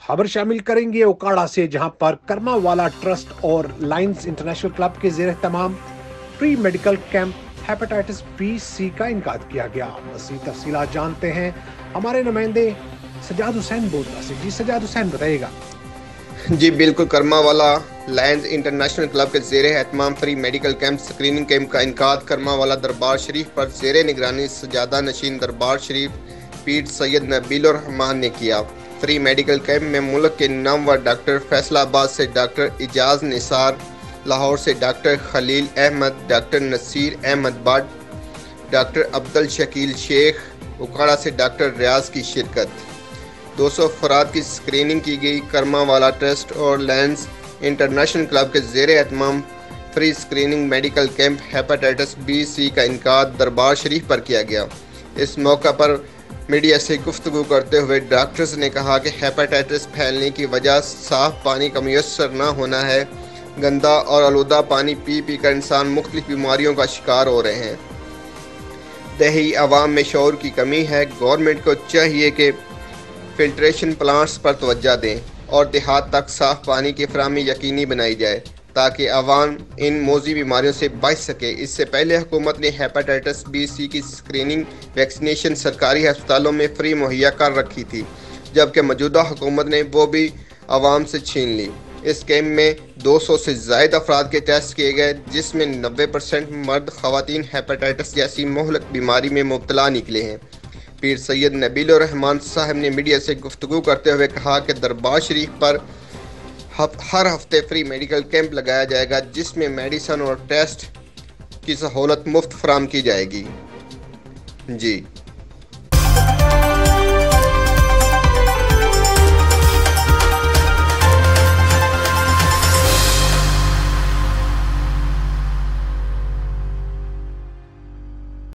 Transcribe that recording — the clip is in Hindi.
खबर शामिल करेंगे ओकाड़ा से, जहां पर कर्मावाला ट्रस्ट और लायंस इंटरनेशनल क्लब के ज़ेरे तमाम free medical camp hepatitis B C का इनकाद किया गया। मज़ीद तफसीलात जानते हैं हमारे नुमाइंदे सजाद हुसैन बोदला से। जी सजाद हुसैन, बताइएगा। जी बिल्कुल, कर्मावाला लायंस इंटरनेशनल क्लब के ज़ेरे एहतमाम free medical camp screening camp का इनकाद कर्मावाला दरबार शरीफ पर ज़ेरे निगरानी सजादा नशीन दरबार शरीफ पीर सैयद नबीलुर रहमान ने किया। फ्री मेडिकल कैंप में मुल्क के नामवर डॉक्टर, फैसलाबाद से डॉक्टर इजाज निसार, लाहौर से doctor Khalil Ahmed, doctor Naseer Ahmed Butt, doctor Abdul Shakeel Sheikh, Okara से डॉक्टर रियाज की शिरकत। 200 अफराद की स्क्रीनिंग की गई। कर्मावाला ट्रस्ट और लायंस इंटरनेशनल क्लब के ज़ेरे एहतमाम free screening medical camp hepatitis B C का इनकाद दरबार शरीफ पर किया गया। इस मौका पर मीडिया से गुफ्तगू करते हुए डॉक्टर्स ने कहा कि हेपेटाइटिस फैलने की वजह साफ़ पानी का मुयस्सर न होना है। गंदा और आलूदा पानी पी पी कर इंसान मुख्तलिफ बीमारियों का शिकार हो रहे हैं। देही आवाम में शऊर की कमी है। गवर्नमेंट को चाहिए कि फिल्ट्रेशन प्लांट्स पर तवज्जो दें और देहात तक साफ़ पानी की फराहमी यकीनी बनाई जाए ताकि आवाम इन मौजी बीमारियों से बच सके। इससे पहले हुकूमत ने हेपेटाइटिस बी सी की स्क्रीनिंग वैक्सीनेशन सरकारी अस्पतालों में फ्री मुहैया कर रखी थी, जबकि मौजूदा हुकूमत ने वो भी आवाम से छीन ली। इस कैंप में 200 से ज़ायद अफराद के टेस्ट किए गए, जिसमें 90% मर्द ख़वातीन हेपेटाइटिस जैसी मोहलक बीमारी में मुब्तला निकले हैं। पीर सैयद नबीलुर रहमान साहब ने मीडिया से गुफ्तगू करते हुए कहा कि दरबार शरीफ पर हर हफ्ते फ्री मेडिकल कैंप लगाया जाएगा, जिसमें मेडिसन और टेस्ट की सहूलत मुफ्त फराहम की जाएगी। जी।